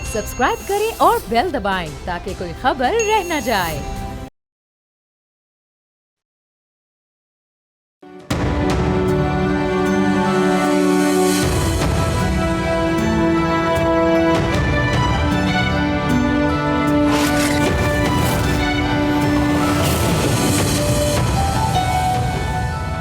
Subscribe करें और bell दबाएं ताकि कोई खबर रह न जाए।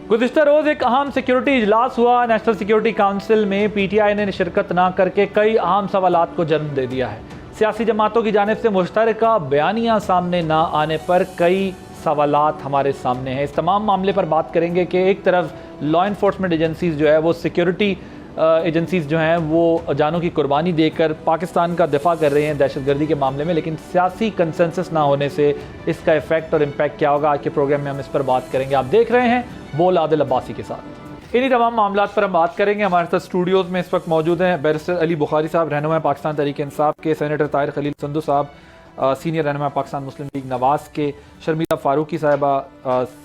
गुज़िश्ता रोज़ एक अहम सिक्योरिटी इजलास हुआ। नेशनल सिक्योरिटी काउंसिल में PTI ने शिरकत ना करके कई अहम सवालात को जन्म दे दिया है। सियासी जमातों की जानिब से मुश्तरका बयानियाँ सामने ना आने पर कई सवालात हमारे सामने हैं। इस तमाम मामले पर बात करेंगे कि एक तरफ लॉ इन्फोर्समेंट एजेंसीज़ जो है वो सिक्योरिटी एजेंसीज़ जो हैं वो जानों की कुर्बानी देकर पाकिस्तान का दिफा कर रही हैं दहशतगर्दी के मामले में, लेकिन सियासी कंसेंसस ना होने से इसका इफ़ेक्ट और इम्पैक्ट क्या होगा, आज के प्रोग्राम में हम इस पर बात करेंगे। आप देख रहे हैं बोल आदिल अब्बासी के साथ। इन्हीं तमाम मामलात पर हम बात करेंगे। हमारे साथ स्टूडियोज़ में इस वक्त मौजूद हैं बैरिस्टर अली बुखारी साहब, रहनुमा पाकिस्तान तहरीक इंसाफ के, सेनेटर ताहिर खलील संधू साहब, सीनियर रहनुमा पाकिस्तान मुस्लिम लीग नवाज़ के, शर्मिला फारूकी साहिबा,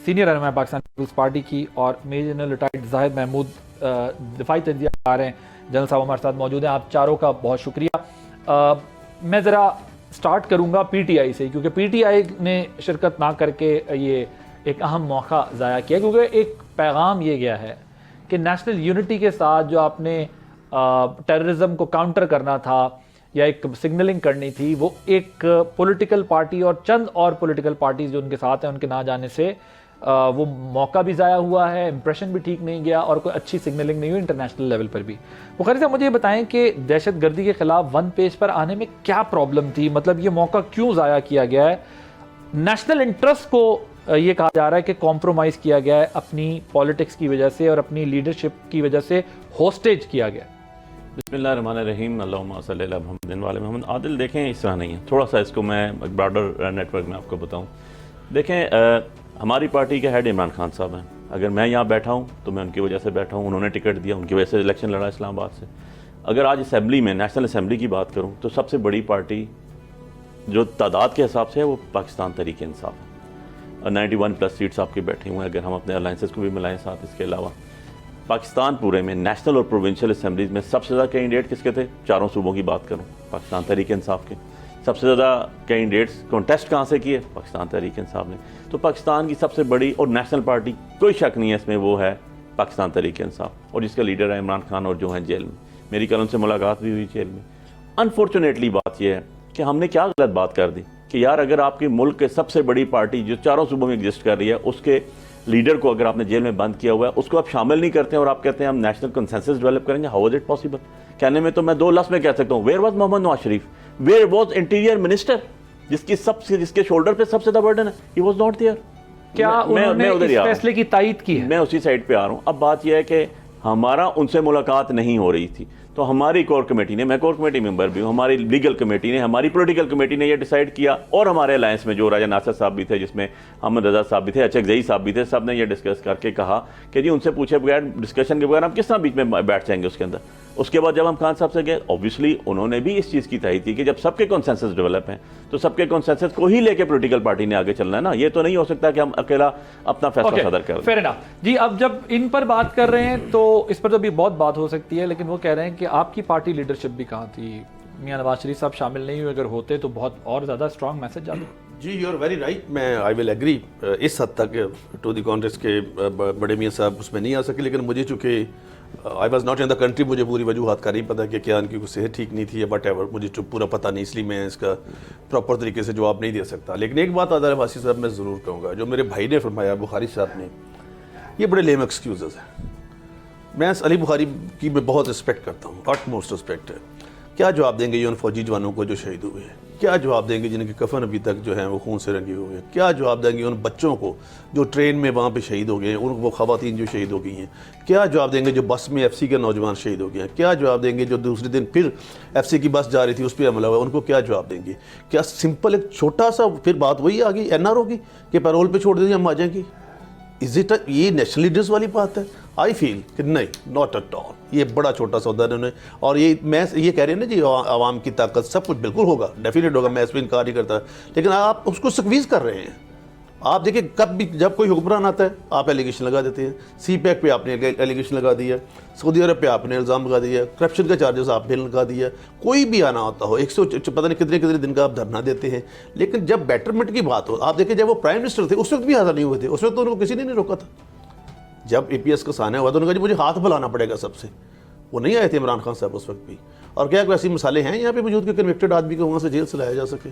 सीनियर रहनुमा पाकिस्तान पीपल्स पार्टी की, और major general retired Zahid Mahmood दिफाई तंजीम आ रहे हैं, जनरल साहब हमारे साथ मौजूद हैं। आप चारों का बहुत शुक्रिया। मैं ज़रा स्टार्ट करूँगा PTI से, क्योंकि PTI ने शिरकत ना करके ये एक अहम मौका ज़ाया किया, क्योंकि एक पैगाम ये गया है कि नेशनल यूनिटी के साथ जो आपने टेररिज्म को काउंटर करना था या एक सिग्नलिंग करनी थी, वो एक पॉलिटिकल पार्टी और चंद और पॉलिटिकल पार्टीज जो उनके साथ हैं उनके ना जाने से वो मौका भी ज़ाया हुआ है, इंप्रेशन भी ठीक नहीं गया और कोई अच्छी सिग्नलिंग नहीं हुई इंटरनेशनल लेवल पर भी। बुखारी साहब, मुझे ये बताएं कि दहशत गर्दी के खिलाफ वन पेज पर आने में क्या प्रॉब्लम थी, मतलब ये मौका क्यों ज़ाया किया गया है? नेशनल इंटरेस्ट को ये कहा जा रहा है कि कॉम्प्रोमाइज़ किया गया है, अपनी पॉलिटिक्स की वजह से और अपनी लीडरशिप की वजह से होस्टेज किया गया। बिस्मिल्लाहिर्रहमानिर्रहीम, अल्लाहुम्मा सल्ली अला मुहम्मदिन व अला मोहम्मद। आदिल, देखें इस तरह नहीं है, थोड़ा सा इसको मैं ब्रॉडर नेटवर्क में आपको बताऊं। देखें, हमारी पार्टी के हेड इमरान खान साहब हैं। अगर मैं यहाँ बैठा हूँ तो मैं उनकी वजह से बैठा हूँ, उन्होंने टिकट दिया, उनकी वजह से इलेक्शन लड़ा इस्लामाबाद से। अगर आज असेंबली में, नेशनल असेंबली की बात करूँ तो सबसे बड़ी पार्टी जो तादाद के हिसाब से है वो पाकिस्तान तहरीक इंसाफ है। 91+ सीट्स आपके बैठे हुए हैं, अगर हम अपने अलाइंसेस को भी मिलाएं साथ। इसके अलावा पाकिस्तान पूरे में नेशनल और प्रोविंशियल असेंबलीज में सबसे ज़्यादा कैंडिडेट किसके थे? चारों सूबों की बात करूँ, पाकिस्तान तहरीक इंसाफ के। सबसे ज़्यादा कैंडिडेट्स कॉन्टेस्ट कहाँ से किए? पाकिस्तान तहरीक इंसाफ ने। तो पाकिस्तान की सबसे बड़ी और नेशनल पार्टी, कोई शक नहीं है इसमें, वो है पाकिस्तान तहरीक इंसाफ, और जिसका लीडर है इमरान खान, और जो है जेल में। मेरी कल उनसे मुलाकात भी हुई जेल में। अनफॉर्चुनेटली बात यह है कि हमने क्या गलत बात कर दी कि यार, अगर आपके मुल्क के सबसे बड़ी पार्टी जो चारों सूबों में एग्जिस्ट कर रही है, उसके लीडर को अगर आपने जेल में बंद किया हुआ है, उसको आप शामिल नहीं करते हैं और आप कहते हैं हम नेशनल कंसेंसस डेवलप करेंगे। How is it possible? कहने में तो मैं 2 लफ्ज़ में कह सकता हूँ, where was Mohammad Nawaz Sharif, where was interior minister, जिसके शोल्डर पे सबसे ज़्यादा बर्डन है, ही वाज नॉट देयर। क्या उन्होंने इस फैसले की तायद की है? मैं उसी साइड पे आ रहा हूँ। अब बात यह है कि हमारा उनसे मुलाकात नहीं हो रही थी, तो हमारी कोर कमेटी ने, मैं कोर कमेटी मेंबर भी हूँ, हमारी लीगल कमेटी ने, हमारी पॉलिटिकल कमेटी ने यह डिसाइड किया, और हमारे अलायंस में जो राजा नासिर साहब भी थे, जिसमें अहमद रजा साहब भी थे, अचकजई साहब भी थे, सब ने यह डिस्कस करके कहा कि जी उनसे पूछे बगैर, डिस्कशन के बगैर हम किस तरह बीच में बैठ जाएंगे उसके अंदर। उसके बाद जब हम खान साहब से गए, ऑब्वियसली उन्होंने भी इस चीज़ की तायद की कि जब सबके कॉन्सेंसस डेवलप हैं तो सबके कॉन्सेंसस को ही लेके पॉलिटिकल पार्टी ने आगे चलना है ना। ये तो नहीं हो सकता कि हम अकेला अपना फैसला सदर करें। फेयर इनफ जी। अब जब इन पर बात कर रहे हैं तो इस पर तो अभी बहुत बात हो सकती है, लेकिन वो कह रहे हैं कि आपकी पार्टी लीडरशिप भी कहाँ थी? मियां नवाज शरीफ साहब शामिल नहीं हुए, अगर होते तो बहुत और ज़्यादा स्ट्रॉन्ग मैसेज जाता। जी, यू आर वेरी राइट। मैं आई विल एग्री इस हद तक टू द कांग्रेस के बड़े मियां साहब उसमें नहीं आ सके, लेकिन मुझे चूँकि I was not in the country, मुझे पूरी वजूहत का नहीं पता कि क्या उनकी कोई सेहत ठीक नहीं थी या वट एवर, मुझे पूरा पता नहीं, इसलिए मैं इसका प्रॉपर तरीके से जवाब नहीं दे सकता। लेकिन एक बात आदिल अब्बासी साहब मैं ज़रूर कहूँगा, जो मेरे भाई ने फरमाया, बुखारी साहब ने, ये बड़े लेम एक्सक्यूज़ हैं। मैं अली बुखारी की मैं बहुत रिस्पेक्ट करता हूँ, अटमोस्ट रिस्पेक्ट है। क्या जवाब देंगे ये उन फौजी जवानों को जो शहीद हुए हैं? क्या जवाब देंगे जिनके कफन अभी तक जो हैं वो खून से रंगे हुए हैं? क्या जवाब देंगे उन बच्चों को जो ट्रेन में वहाँ पे शहीद हो गए हैं, उन वो ख़वातीन जो शहीद हो गई हैं? क्या जवाब देंगे जो बस में FC के नौजवान शहीद हो गए हैं? क्या जवाब देंगे जो दूसरे दिन फिर FC की बस जा रही थी, उस पर हमला हुआ, उनको क्या जवाब देंगे? क्या सिंपल एक छोटा सा फिर बात वही आ गई NRO की कि पैरोल पर छोड़ दीजिए हम आ जाएंगे? इज इट ये नेशनल लीडर्स वाली बात है? आई फील कि नहीं, नॉट एट ऑल। ये बड़ा छोटा सौदा इन्होंने, और ये मैं ये कह रहे हैं ना जी, आवाम की ताकत, सब कुछ बिल्कुल होगा, डेफिनेट होगा, मैं इस पर इनकार नहीं करता, लेकिन आप उसको स्क्वीज़ कर रहे हैं, आप देखिए कब भी जब कोई हुक्मरान आता है आप एलिगेशन लगा देते हैं। CPAC पे आपने एलिगेशन लगा दिया, सऊदी अरब पे आपने इल्ज़ाम लगा दिया, करप्शन का चार्जेस आपने लगा दिया। कोई भी आना होता हो 100 पता नहीं कितने कितने दिन का आप धरना देते हैं, लेकिन जब बेटरमेंट की बात हो, आप देखिए जब वो प्राइम मिनिस्टर थे उस वक्त भी हाजिर नहीं हुए थे, उस वक्त तो उनको किसी ने नहीं रोका था। जब APS का सामना हुआ तो उन्होंने कहा जी मुझे हाथ बुलाना पड़ेगा सबसे, वो नहीं आए थे इमरान खान साहब उस वक्त भी। और क्या कोई ऐसी मिसालें हैं यहाँ पे मौजूद कि कन्विक्टेड आदमी को वहाँ से जेल से लाया जा सके?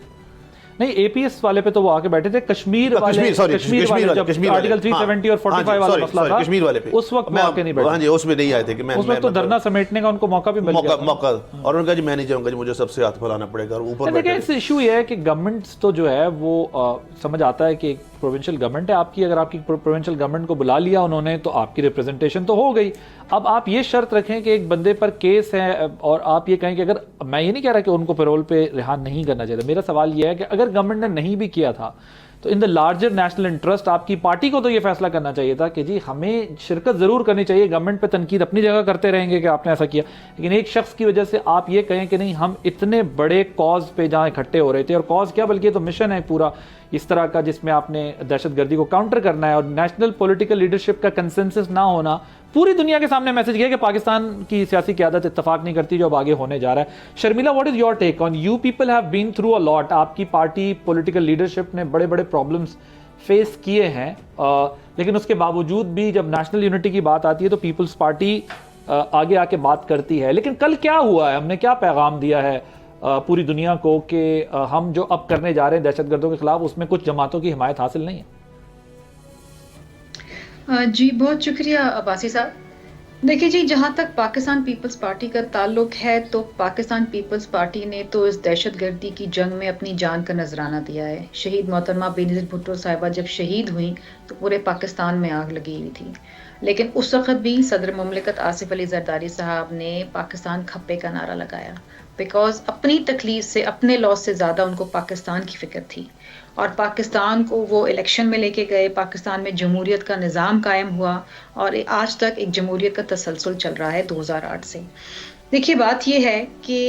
नहीं, APS वाले पे तो वो आके बैठे थे, कश्मीर वाले आर्टिकल 370 और 45 वाला मसला था, कश्मीर वाले पे उस वक्त आके नहीं बैठे। हाँ जी, उसमें नहीं आए थे कि मैं उस वक्त तो धरना समेटने का उनको मौका भी मिल गया, मौका। और उन्होंने कहा जी मैं नहीं जाऊंगा जी, मुझे सबसे हाथ फैलाना पड़ेगा। और ऊपर देखिए इस इशू ये है कि गवर्नमेंट्स तो जो है वो समझ आता है कि प्रोविंशियल गवर्नमेंट है आपकी, अगर आपकी प्रोविंशियल गवर्नमेंट को बुला लिया उन्होंने तो आपकी रिप्रेजेंटेशन तो हो गई। अब आप ये शर्त रखें कि एक बंदे पर केस है और आप ये कहें कि अगर, मैं ये नहीं कह रहा कि उनको पैरोल पे रिहा नहीं करना चाहिए, मेरा सवाल ये है कि अगर गवर्नमेंट ने नहीं भी किया था तो in the larger national interest आपकी पार्टी को तो ये फैसला करना चाहिए था कि जी हमें शिरकत जरूर करनी चाहिए। गवर्नमेंट पे तनकीद अपनी जगह करते रहेंगे कि आपने ऐसा किया, लेकिन एक शख्स की वजह से आप ये कहें कि नहीं हम इतने बड़े कॉज पे जहाँ इकट्ठे हो रहे थे, और कॉज क्या बल्कि तो मिशन है पूरा इस तरह का जिसमें आपने दहशतगर्दी को काउंटर करना है, और नेशनल पॉलिटिकल लीडरशिप का कंसेंसस ना होना पूरी दुनिया के सामने मैसेज किया कि पाकिस्तान की सियासी क़यादत इत्तफाक नहीं करती जो अब आगे होने जा रहा है। Sharmila, what is your take on, you people have been through a lot, आपकी पार्टी पॉलिटिकल लीडरशिप ने बड़े बड़े प्रॉब्लम्स फेस किए हैं, लेकिन उसके बावजूद भी जब नेशनल यूनिटी की बात आती है तो पीपल्स पार्टी आगे आके बात करती है। लेकिन कल क्या हुआ है, हमने क्या पैगाम दिया है पूरी दुनिया को कि हम जो अब करने जा रहे हैं दहशतगर्दों के खिलाफ उसमें कुछ जमातों की हिमायत हासिल नहीं है? जी बहुत शुक्रिया अब्बासी साहब। देखिए जी, जहाँ तक पाकिस्तान पीपल्स पार्टी का ताल्लुक है तो पाकिस्तान पीपल्स पार्टी ने तो इस दहशतगर्दी की जंग में अपनी जान का नजराना दिया है। शहीद मोहतरमा बेनज़ीर भुट्टो साहिबा जब शहीद हुई तो पूरे पाकिस्तान में आग लगी हुई थी, लेकिन उस वक्त भी सदर मुमलिकत आसिफ अली जरदारी साहब ने पाकिस्तान खप्पे का नारा लगाया, बिकॉज अपनी तकलीफ से, अपने लॉस से ज़्यादा उनको पाकिस्तान की फ़िक्र थी। और पाकिस्तान को वो इलेक्शन में लेके गए, पाकिस्तान में जमहूरियत का निज़ाम कायम हुआ और आज तक एक जमहूरियत का तसलसल चल रहा है 2008 से। देखिए बात ये है कि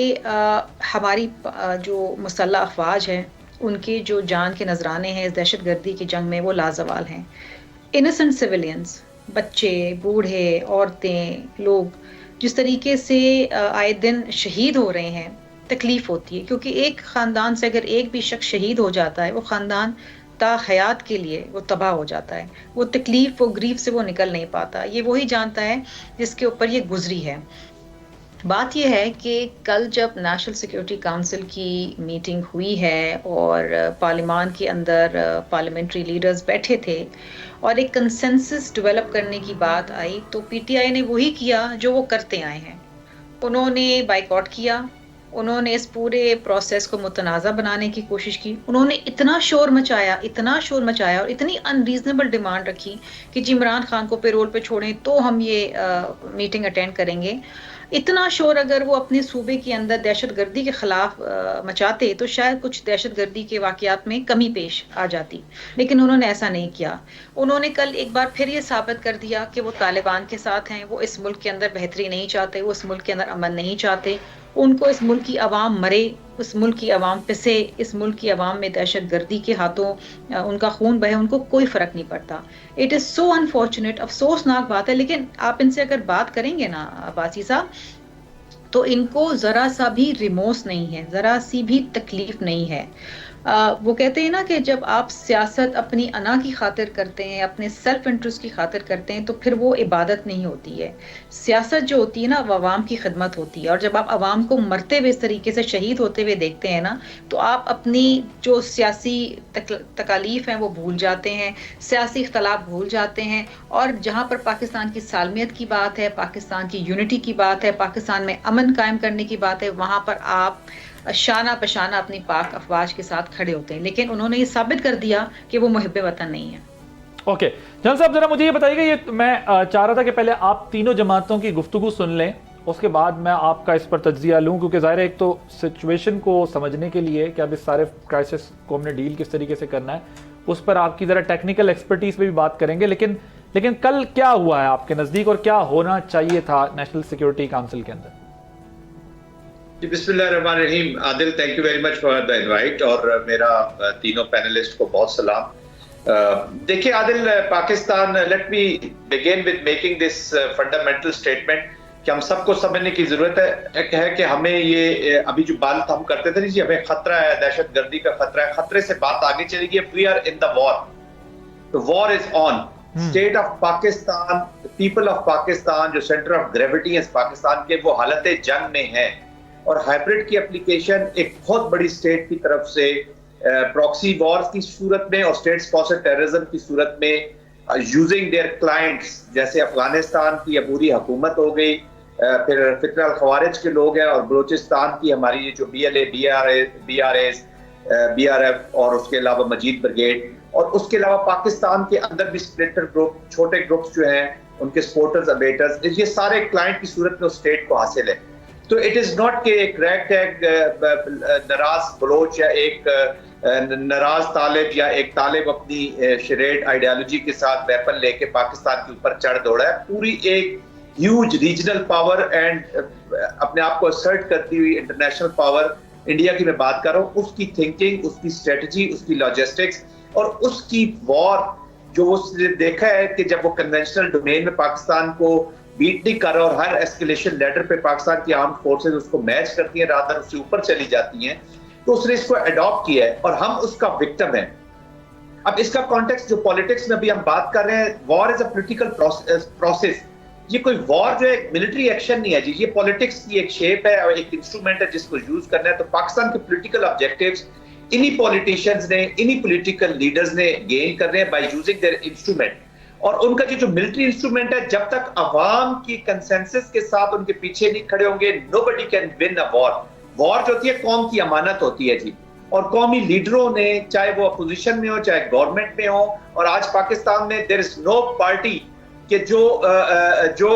हमारी जो मुसल्लह अफवाज है उनके जो जान के नजराने हैं इस दहशतगर्दी की जंग में वो लाजवाल हैं। इनोसेंट सिविलियंस, बच्चे, बूढ़े, औरतें, लोग जिस तरीके से आए दिन शहीद हो रहे हैं, तकलीफ होती है, क्योंकि एक ख़ानदान से अगर एक भी शख्स शहीद हो जाता है वो ख़ानदान ता हयात के लिए वो तबाह हो जाता है। वो तकलीफ, वो ग्रीफ से वो निकल नहीं पाता। ये वही जानता है जिसके ऊपर ये गुजरी है। बात यह है कि कल जब नेशनल सिक्योरिटी काउंसिल की मीटिंग हुई है और पार्लियामान के अंदर पार्लियामेंट्री लीडर्स बैठे थे और एक कंसेंसस डेवलप करने की बात आई, तो PTI ने वही किया जो वो करते आए हैं। उन्होंने बाइकआउट किया, उन्होंने इस पूरे प्रोसेस को मुतनाज़ा बनाने की कोशिश की, उन्होंने इतना शोर मचाया और इतनी अनरीजनेबल डिमांड रखी कि जी इमरान खान को पेरोल पे छोड़ें तो हम ये मीटिंग अटेंड करेंगे। इतना शोर अगर वो अपने सूबे के अंदर दहशतगर्दी के खिलाफ मचाते तो शायद कुछ दहशतगर्दी के वाक़यात में कमी पेश आ जाती, लेकिन उन्होंने ऐसा नहीं किया। उन्होंने कल एक बार फिर ये साबित कर दिया कि वो तालिबान के साथ हैं, वो इस मुल्क के अंदर बेहतरी नहीं चाहते, वो इस मुल्क के अंदर अमन नहीं चाहते। उनको इस मुल्क की आवाम मरे, उस मुल्क की आवाम पिसे, इस मुल्क की आवाम में दहशतगर्दी के हाथों उनका खून बहे, उनको कोई फ़र्क नहीं पड़ता। इट इज़ सो अनफॉर्चुनेट, अफसोसनाक बात है। लेकिन आप इनसे अगर बात करेंगे ना अब्बासी साहब, तो इनको ज़रा सा भी रिमोर्स नहीं है, ज़रा सी भी तकलीफ़ नहीं है। वो कहते हैं ना कि जब आप सियासत अपनी अना की खातिर करते हैं, अपने सेल्फ इंटरेस्ट की खातिर करते हैं, तो फिर वो इबादत नहीं होती है। सियासत जो होती है ना वो अवाम की खिदमत होती है, और जब आप अवाम को मरते हुए इस तरीके से शहीद होते हुए देखते हैं ना, तो आप अपनी जो सियासी तकालीफ हैं वो भूल जाते हैं, सियासी इख्तलाफ भूल जाते हैं। और जहाँ पर पाकिस्तान की सालमियत की बात है, पाकिस्तान की यूनिटी की बात है, पाकिस्तान में अमन कायम करने की बात है, वहाँ पर आप शाना बशाना अपनी पाक अफवाज के साथ खड़े होते हैं। लेकिन उन्होंने ये साबित कर दिया कि वो मुहिब्बे वतन नहीं है। ओके जनरल साहब, जरा मुझे ये बताइएगा, ये मैं चाह रहा था कि पहले आप तीनों जमातों की गुफ्तगू सुन लें, उसके बाद मैं आपका इस पर तज्जिया लूँ, क्योंकि ज़ाहिर है एक तो सिचुएशन को समझने के लिए कि अब इस सारे क्राइसिस को हमने डील किस तरीके से करना है, उस पर आपकी ज़रा टेक्निकल एक्सपर्टीज पे भी बात करेंगे। लेकिन कल क्या हुआ है आपके नज़दीक और क्या होना चाहिए था नेशनल सिक्योरिटी काउंसिल के अंदर? बिस्मिल्लाहिर्रहमानिर्रहीम। Adil, thank you very much for the invite, और मेरा तीनों पैनलिस्ट को बहुत सलाम। देखिए Adil, Pakistan, let me begin with making this fundamental statement कि हम सबको समझने की जरूरत है कि हमें ये अभी जो बात हम करते थे जी, हमें खतरा है, दहशतगर्दी का खतरा है, खतरे से बात आगे चली गई। We are in the war, the war is on. State of Pakistan, people of Pakistan, जो सेंटर ऑफ ग्रेविटी है पाकिस्तान के, वो हालत जंग में है। और हाइब्रिड की एप्लीकेशन एक बहुत बड़ी स्टेट की तरफ से प्रॉक्सी वॉर की सूरत में और स्टेट स्पॉन्सर्ड टेररिज्म की सूरत में यूजिंग देयर क्लाइंट्स, जैसे अफगानिस्तान की अबूरी हुकूमत हो गई, फिर फितना अल खवारिज के लोग हैं, और बलूचिस्तान की हमारी ये जो BLA, BRF और उसके अलावा मजीद ब्रिगेड, और उसके अलावा पाकिस्तान के अंदर भी स्प्लिटर ग्रुप, छोटे ग्रुप्स जो हैं उनके सपोर्टर्स, अबेटर्स, ये सारे क्लाइंट की सूरत में उस स्टेट को हासिल है। तो इट इज नॉट कि एक रैग नाराज बलोच या एक नाराज तालिब या एक तालिब अपनी शरेड आइडियोलॉजी के साथ वेपन लेके पाकिस्तान के ऊपर चढ़ दौड़ा है। पूरी एक ह्यूज रीजनल पावर एंड अपने आप को असर्ट करती हुई इंटरनेशनल पावर, इंडिया की मैं बात कर रहा हूँ, उसकी थिंकिंग, उसकी स्ट्रेटजी, उसकी लॉजिस्टिक्स और उसकी वॉर जो उसने देखा है कि जब वो कन्वेंशनल डोमेन में पाकिस्तान को बीट नहीं कर रहा और हर एस्केलेशन लेडर पे पाकिस्तान की आर्म्ड फोर्सेस उसको मैच करती हैं, रादर उससे ऊपर चली जाती हैं, तो उसने इसको अडॉप्ट किया है और हम उसका विक्टिम है। अब इसका कॉन्टेक्स्ट जो पॉलिटिक्स में अभी हम बात कर रहे हैं, war is a political process. ये कोई वॉर जो है मिलिट्री एक्शन नहीं है जी, ये पॉलिटिक्स की एक शेप है और एक इंस्ट्रूमेंट है जिसको यूज करना है। तो पाकिस्तान के पॉलिटिकल ऑब्जेक्टिव्स इन्हीं पॉलिटिशियंस ने, इन्हीं पॉलिटिकल लीडर्स ने गेन कर रहे हैं बाय यूजिंग देयर इंस्ट्रूमेंट। और उनका जो मिलिट्री इंस्ट्रूमेंट है, जब तक अवाम की कंसेंसस के साथ उनके पीछे नहीं खड़े होंगे, nobody can win a war. War जो होती है कौम की अमानत होती है जी, और कौमी लीडरों ने, चाहे वो अपोजिशन में हो चाहे गवर्नमेंट में हो, और आज पाकिस्तान में देयर इज नो पार्टी कि जो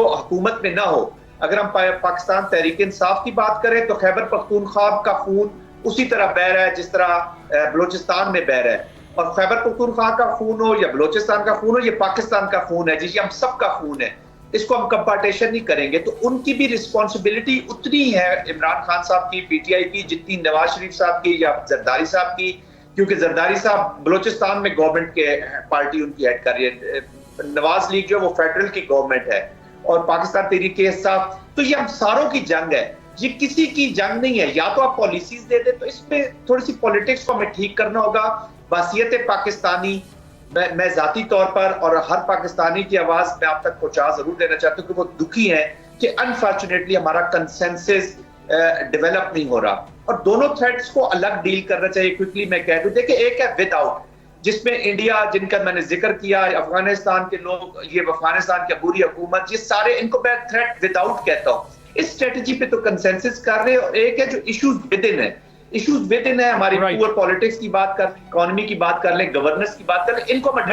हुकूमत में ना हो। अगर हम पाकिस्तान तहरीक इंसाफ की बात करें तो खैबर पख्तूनख्वा का खून उसी तरह बह रहा है जिस तरह बलूचिस्तान में बह रहा है, और खैबर पख्तूनख्वा का खून हो या बलूचिस्तान का खून हो, ये पाकिस्तान का खून है जी, हम सब का खून है, इसको हम कंपार्टेशन नहीं करेंगे। तो उनकी भी रिस्पॉन्सिबिलिटी उतनी है इमरान खान साहब की, PTI की, जितनी नवाज शरीफ साहब की या जरदारी साहब की, क्योंकि जरदारी साहब बलूचिस्तान में गवर्नमेंट के पार्टी उनकी हेड कर रही है, नवाज लीग जो वो फेडरल की गवर्नमेंट है, और पाकिस्तान तहरीक इंसाफ। तो ये हम सारों की जंग है, ये किसी की जंग नहीं है। या तो आप पॉलिसीज दे दे, तो इसमें थोड़ी सी पॉलिटिक्स को हमें ठीक करना होगा। बासियत पाकिस्तानी मैं जाती तौर पर और हर पाकिस्तानी की आवाज मैं आप तक पहुंचा जरूर देना चाहता हूं कि वो दुखी हैं कि अनफॉर्चुनेटली हमारा कंसेंसस डेवलप नहीं हो रहा, और दोनों थ्रेड्स को अलग डील करना चाहिए। क्विकली मैं कह दूं, देखिए एक है विदाउट, जिसमें इंडिया, जिनका मैंने जिक्र किया, अफगानिस्तान के लोग, ये अफगानिस्तान की अबूरी हुकूमत, ये सारे, इनको मैं थ्रेट विदाउट कहता हूं। इस स्ट्रेटजी पे तो कंसेंसस कर रहे हैं। और एक है जो इश्यूज विद इन है, इश्यूज विद इन है हमारी पुअर पॉलिटिक्स की बात कर, इकोनॉमी की बात कर लें, गवर्नेंस की बात कर लें, इनको मैं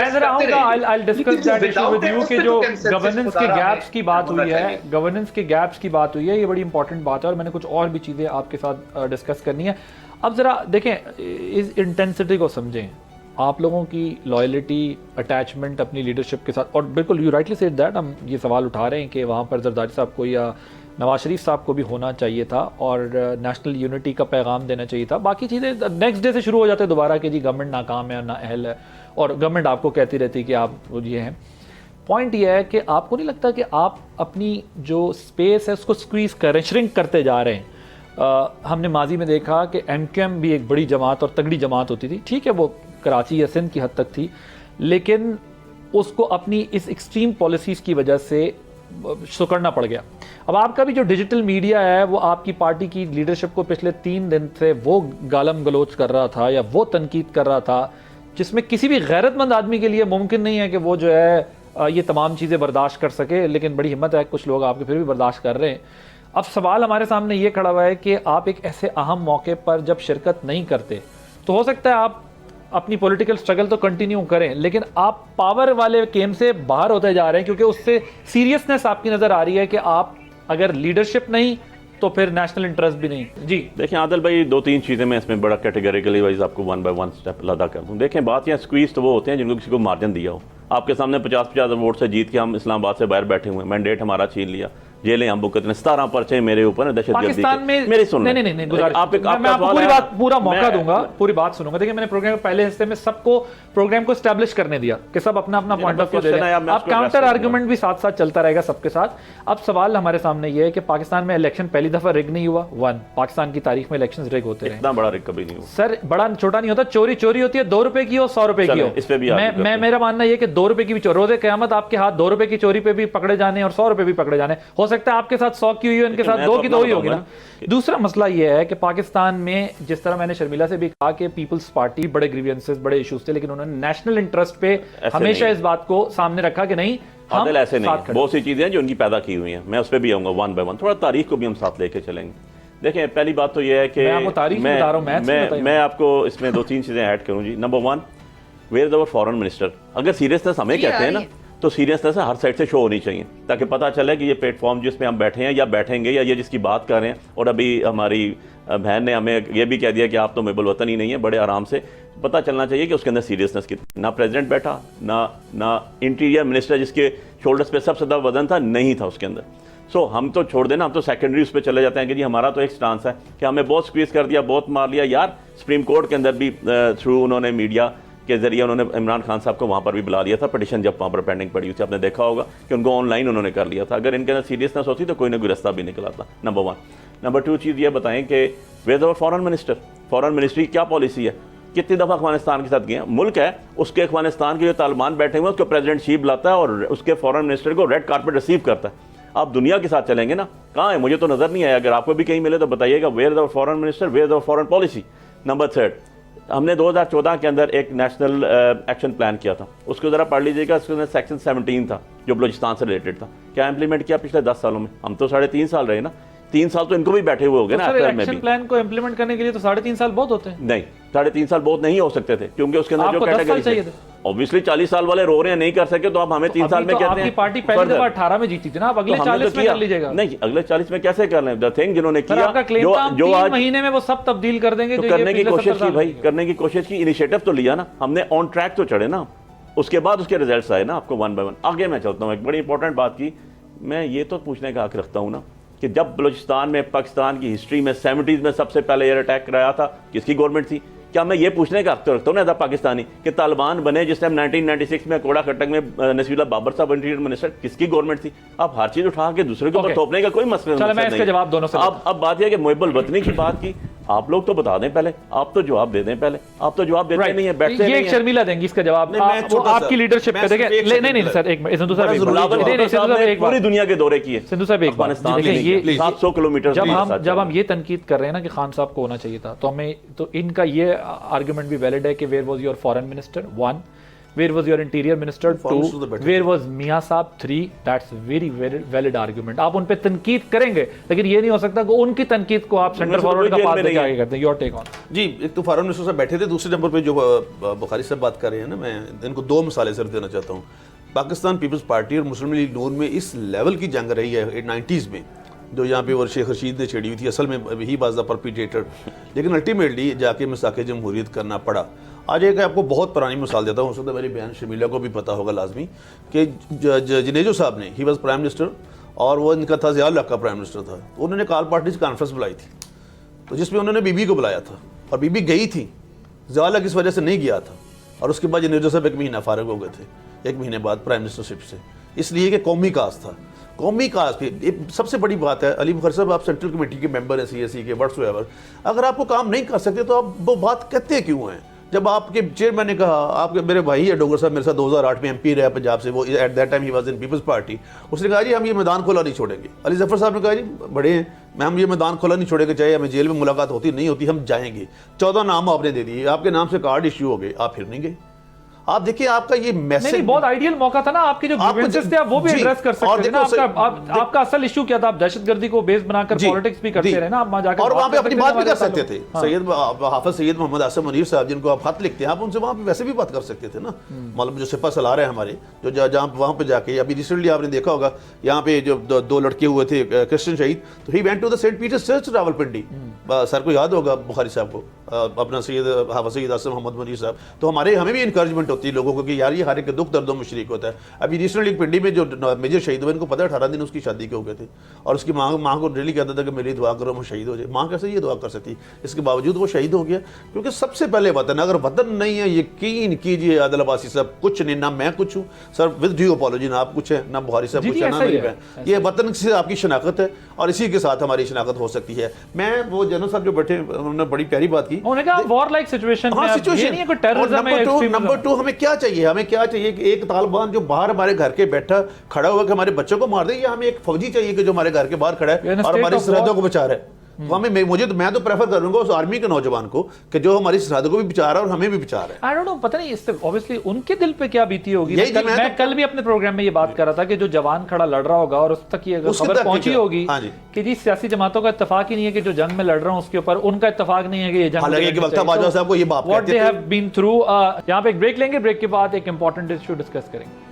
discuss that issue with you कि जो गवर्नेंस के गैप्स की बात हुई है, गवर्नेंस के गैप्स की बात हुई है, ये बड़ी इंपॉर्टेंट बात है और मैंने कुछ और भी चीजें आपके साथ डिस्कस करनी है। अब जरा देखें, इस इंटेंसिटी को समझें, आप लोगों की लॉयल्टी, अटैचमेंट अपनी लीडरशिप के साथ, और बिल्कुल यू राइटली सेड दैट, हम ये सवाल उठा रहे हैं कि वहाँ पर जरदारी साहब को या नवाज शरीफ साहब को भी होना चाहिए था और नेशनल यूनिटी का पैगाम देना चाहिए था। बाकी चीज़ें नेक्स्ट डे से शुरू हो जाते हैं दोबारा कि जी गवर्नमेंट नाकाम है, ना अहल है, और गवर्नमेंट आपको कहती रहती है कि आप ये हैं। पॉइंट ये है कि आपको नहीं लगता कि आप अपनी जो स्पेस है उसको स्क्वीज़ कर रहे हैं, श्रिंक करते जा रहे हैं। हमने माजी में देखा कि MQM भी एक बड़ी जमात और तगड़ी जमात होती थी, ठीक है, वो कराची या सिंध की हद तक थी, लेकिन उसको अपनी इस एक्सट्रीम पॉलिसीज़ की वजह से सुकड़ना पड़ गया। अब आपका भी जो डिजिटल मीडिया है वो आपकी पार्टी की लीडरशिप को पिछले 3 दिन से वो गालम गलोच कर रहा था या वो तनकीद कर रहा था जिसमें किसी भी गैरतमंद आदमी के लिए मुमकिन नहीं है कि वो जो है ये तमाम चीज़ें बर्दाश्त कर सके, लेकिन बड़ी हिम्मत है कुछ लोग आपके फिर भी बर्दाश्त कर रहे हैं। अब सवाल हमारे सामने ये खड़ा हुआ है कि आप एक ऐसे अहम मौके पर जब शिरकत नहीं करते तो हो सकता है आप अपनी पॉलिटिकल स्ट्रगल तो कंटिन्यू करें, लेकिन आप पावर वाले गेम से बाहर होते जा रहे हैं क्योंकि उससे सीरियसनेस आपकी नज़र आ रही है कि आप अगर लीडरशिप नहीं तो फिर नेशनल इंटरेस्ट भी नहीं। जी देखें आदिल भाई, 2-3 चीज़ें मैं इसमें बड़ा कैटेगरिकली वाइज आपको 1 बाय 1 स्टेप अदा कर दूँ। देखें, बात यहाँ स्क्वीज तो वो होते हैं जिनको किसी को मार्जिन दिया हो। आपके सामने 50-50 वोट से जीत के हम इस्लामाबाद से बाहर बैठे हुए हैं, मैंडेट हमारा छीन लिया, जेलें हम बुक करते हैं, 17 पर्चे मेरे ऊपर है दहशतगर्दी पाकिस्तान में मेरी सुन नहीं गुजारिश, आप मैं आपको पूरी बात पूरा मौका दूंगा, पूरी बात सुनूंगा। देखिए मैंने प्रोग्राम के पहले हिस्से में सबको प्रोग्राम को एस्टैब्लिश करने दिया कि सब अपना अपना पॉइंट ऑफ व्यू दे रहे हैं, अब काउंटर आर्गुमेंट भी साथ साथ चलता रहेगा सबके साथ। अब सवाल हमारे सामने ये है कि पाकिस्तान में इलेक्शन पहली दफा रिग नहीं हुआ, पाकिस्तान की तारीख में इलेक्शन रिग होते रहे, इतना बड़ा रिग कभी नहीं हुआ सर, बड़ा छोटा नहीं होता, चोरी चोरी होती है, 2 रुपए की हो 100 रुपए की हो, इस पे भी मैं मेरा मानना ये कि 2 रुपए की भी चोरी, रोजे क़यामत आपके हाथ 2 रुपए की चोरी पे भी पकड़े जाने और 100 रुपए भी पकड़े जाने, हो सकता है आपके साथ 100 की हुई हो, इनके साथ 2 की 2 ही होगी ना। दूसरा मसला यह है कि पाकिस्तान में जिस तरह मैंने शर्मिला से भी कहा कि पीपल्स पार्टी बड़े ग्रीवियंसेस बड़े इश्यूज थे, लेकिन उन्होंने नेशनल इंटरेस्ट पे हमेशा इस बात को सामने रखा कि नहीं आदिल ऐसे नहीं, बहुत सी चीजें हैं जो उनकी पैदा की हुई हैं, मैं उस पर भी आऊंगा वन बाय वन, थोड़ा तारीख को भी हम साथ लेके चलेंगे। देखें पहली बात तो यह है कि मैं आपको इसमें 2-3 चीजें ऐड करूं जी। Number 1, where is our foreign minister? अगर सीरियसनेस हमें कहते हैं ना तो सीरियसनेस हर साइड से शो होनी चाहिए, ताकि पता चले कि ये प्लेटफॉर्म जिसमें हम बैठे हैं या बैठेंगे या ये जिसकी बात कर रहे हैं, और अभी हमारी बहन ने हमें ये भी कह दिया कि आप तो मुहिब्बुल वतन ही नहीं है, बड़े आराम से पता चलना चाहिए कि उसके अंदर सीरियसनेस कितनी। ना प्रेसिडेंट बैठा, ना इंटीरियर मिनिस्टर जिसके शोल्डर्स पे सबसे ज़्यादा वजन था, नहीं था उसके अंदर। सो हम तो छोड़ देना, हम तो सेकेंडरी उस पर चले जाते हैं कि जी हमारा तो एक स्टांस है कि हमें बहुत स्क्वीज कर दिया, बहुत मार लिया यार। सुप्रीम कोर्ट के अंदर भी थ्रू उन्होंने मीडिया के जरिए उन्होंने इमरान खान साहब को वहाँ पर भी बुला लिया था, पिटिशन जब वहाँ पर पेंडिंग पड़ी हुई थी, आपने देखा होगा कि उनको ऑनलाइन उन्होंने कर लिया था। अगर इनके अंदर सीरियसनेस होती तो कोई ना कोई रास्ता भी निकला था। नंबर 1। नंबर 2 चीज़ ये बताएं कि where our foreign minister, foreign ministry क्या पॉलिसी है, कितनी दफ़ा अफगानिस्तान के साथ गए? मुल्क है उसके, अफगानिस्तान के जो तालिबान बैठे हुए हैं उसको प्रेसिडेंट शीप बुलाता है और उसके फॉरेन मिनिस्टर को रेड कारपेट रिसीव करता है। आप दुनिया के साथ चलेंगे ना, कहाँ है? मुझे तो नज़र नहीं आया, अगर आपको भी कहीं मिले तो बताइएगा। Where is our foreign minister, where is our foreign policy. Number 3, हमने 2014 के अंदर एक नेशनल एक्शन प्लान किया था, उसको ज़रा पढ़ लीजिएगा। उसके अंदर सेक्शन 17 था जो बलूचिस्तान से रिलेटेड था। क्या इंप्लीमेंट किया पिछले 10 सालों में? हम तो 3.5 साल रहे ना, 3 साल तो इनको भी बैठे हुए हो गए ना। एक्शन प्लान को इंप्लीमेंट करने के लिए तो 3.5 साल बहुत होते हैं। नहीं, 3.5 साल बहुत नहीं हो सकते थे, क्योंकि उसके अंदर जो कैटेगरी ऑब्वियसली 40 साल वाले रो रहे हैं, नहीं कर सके, तो आप हमें 3 साल में कहते हैं। आपकी पार्टी पहली दफा 18 में जीती थी ना, अब अगले 40 में कर लीजिएगा। नहीं, अगले 40 में कैसे कर लें? द थिंग जिन्होंने किया, जो आज महीने में वो सब तब्दील कर देंगे, तो करने की कोशिश की भाई, करने की कोशिश की, इनिशिएटिव तो लिया ना हमने, ऑन ट्रैक तो चढ़े ना, उसके बाद उसके रिजल्ट्स आए ना आपको वन बाय वन। आगे मैं चलता हूँ, एक बड़ी इंपॉर्टेंट बात की मैं ये तो पूछने का हक रखता हूँ ना कि जब बलूचिस्तान में पाकिस्तान की हिस्ट्री में 70s में सबसे पहले एयर अटैक कराया था, किसकी गवर्नमेंट थी? क्या मैं ये पूछने का हक तो रखता हूँ ना एज अ पाकिस्तानी कि तालिबान बने जिस टाइम 1996 में कोड़ा खटक में नसीरुल्लाह बाबर साहब इंटीरियर मिनिस्टर, किसकी गवर्नमेंट थी? आप हर चीज उठा के दूसरे के ऊपर थोपने का कोई मसला मैं इसका जवाब दोनों से। अब बात यह कि मुहिब्बुल वतनी की बात की, आप लोग तो बता दें पहले, आप तो जवाब दे दें पहले, आप तो जवाब देते नहीं है, बैठते ये एक शर्मिला देंगी इसका जवाब, आपकी लीडरशिप पे। देखिए नहीं सर, एक मिनट सिंधु साहब, पूरी दुनिया के दौरे किए सिंधु साहब, एक अफगानिस्तान ये 700 किलोमीटर। जब हम ये तनकीद कर रहे हैं ना कि खान साहब को होना चाहिए था, तो हमें तो इनका ये आर्गुमेंट भी वैलिड है कि where was your foreign minister 1, where was your interior minister 2, where was मियां साहब 3, that's very valid argument। आप उन पे तनकीद करेंगे, लेकिन ये नहीं हो सकता कि उनकी तनकीद को आप सेंटर फॉरवर्ड का पास देके आगे करते हैं। योर टेक ऑन जी। एक तो फॉरेन मिनिस्टर साहब बैठे थे, दूसरे नंबर पे जो बुखारी साहब बात कर रहे हैं ना, मैं इनको 2 मिसालें सिर्फ देना चाहता हूँ। पाकिस्तान पीपल्स पार्टी और मुस्लिम लीग नून में इस लेवल की जंग रही है 90s में, जो यहाँ पे वो शेख रशीद ने छेड़ी हुई थी, असल में ही वाज द परपिटेटर, लेकिन अल्टीमेटली जाके मिसाके जमहूरियत करना पड़ा। आज एक आपको बहुत पुरानी मिसाल देता हूँ, हो सकता है मेरी बहन शर्मिला को भी पता होगा लाजमी, कि जनेजो साहब ने, ही वाज प्राइम मिनिस्टर और वो इनका था ज़िया का प्राइम मिनिस्टर था, उन्होंने काल पार्टीज कॉन्फ्रेंस बुलाई थी, तो जिसमें उन्होंने बीबी को बुलाया था और बीबी गई थी, ज़िया किस वजह से नहीं गया था, और उसके बाद जनेजो साहब 1 महीना फारिग हो गए थे, 1 महीने बाद प्राइम मिनिस्टरशिप से, इसलिए कि कौमी काज था। कौमी काज पे सबसे बड़ी बात है, अली बुखारी साहब आप सेंट्रल कमेटी के मेंबर हैं, CSE के, व्हाट्सएवर, अगर आपको काम नहीं कर सकते तो आप वो बात कहते क्यों हैं? जब आपके चेयरमैन ने कहा, आपके मेरे भाई है डोगर साहब, मेरे साथ 2008 में MP रहा पंजाब से, वो at that time he was in people's party, उसने कहा जी हम ये मैदान खुला नहीं छोड़ेंगे। अली जफर साहब ने कहा जी बड़े हैं, मैं हम ये मैदान खुला नहीं छोड़ेंगे, चाहे हमें जेल में मुलाकात होती नहीं होती, हम जाएंगे। 14 नाम आपने दे दिए, आपके नाम से कार्ड इश्यू हो गए, आप फिर नहीं गए। आप देखिए आपका ये मैसेज बहुत आइडियल मौका था ना, आपके जो ग्रीवेंसेस थे आप वो भी एड्रेस कर सकते थे ना। आपका असल इशू क्या था? आप दहशतगर्दी को बेस बनाकर पॉलिटिक्स भी करते रहे ना, आप वहां जाकर और वहां पे अपनी बात भी कर सकते थे। सैयद हाफिज सैयद मोहम्मद आसिम मुनीर साहब, जिनको आप खत लिखते हैं, आप उनसे वहां पे वैसे भी बात कर सकते थे ना। मतलब जो सिपा सलार है हमारे, जो जहां वहां पे जाके, अभी रिसेंटली आपने देखा होगा यहाँ पे जो 2 लड़के हुए थे क्रिश्चियन शहीद, तो he went to the Saint Peter's Church Rawalpindi, sir को याद होगा बुखारी साहब को, अपना सैयद हाफिज सैयद आसिम मोहम्मद मुनीर साहब, तो हमें भी इंकरेजमेंट होती है लोगों को कि यार ये हर एक दुख दर्दों में शरीक होता है। अभी रिसेंटली एक पिंडी में जो मेजर शहीद हुए, इनको पता है 18 दिन उसकी शादी के हो गए थे, और उसकी माँ को डेली कहता था कि मेरी दुआ करो मैं शहीद हो जाए। माँ कैसे ये दुआ कर सकती, इसके बावजूद वो शहीद हो गया। क्योंकि सबसे पहले वतन, अगर वतन नहीं है, यकीन कीजिए आदिल अब्बासी साहब, कुछ नहीं, ना मैं कुछ हूँ सर, विद ड्यू अपॉलॉजी, ना आप कुछ है, ना बुखारी साहब कुछ है, ना मेरी बहन। ये वतन से आपकी शनाख्त है और इसी के साथ हमारी शनाख्त हो सकती है। मैं वो जनरल साहब जो बैठे, उन्होंने बड़ी प्यारी बात की, उन्होंने कहा वॉर लाइक सिचुएशन में, ये नहीं है कोई टेररिज्म है, नंबर टू हमें क्या चाहिए, हमें क्या चाहिए कि एक तालिबान जो बाहर हमारे घर के बैठा खड़ा हुआ कि हमारे बच्चों को मार दे, या हमें एक फौजी चाहिए कि जो हमारे घर के बाहर खड़ा है और हमारी सरहदों को बचा रहा है। तो हमें मैं तो प्रेफर करूंगा उस आर्मी के नौजवान को कि जो हमारी सरहदों को भी बचा रहा है और हमें भी बचा रहा है। आई डोंट नो, पता नहीं इससे ऑब्वियसली उनके दिल पे क्या बीती होगी। मैं कल भी अपने प्रोग्राम में ये बात कर रहा था कि जो जवान खड़ा लड़ रहा होगा और उस तक ये खबर पहुंची होगी कि जी सियासी जमातों का इत्तेफाक ही नहीं है कि जो जंग में लड़ रहा हूं उसके ऊपर उनका इत्तेफाक नहीं है कि ये जंग, हालांकि वक्ता बाजवा साहब को ये बात what they have been through. यहां पे एक ब्रेक लेंगे, ब्रेक के बाद एक इंपॉर्टेंट इशू डिस्कस करेंगे।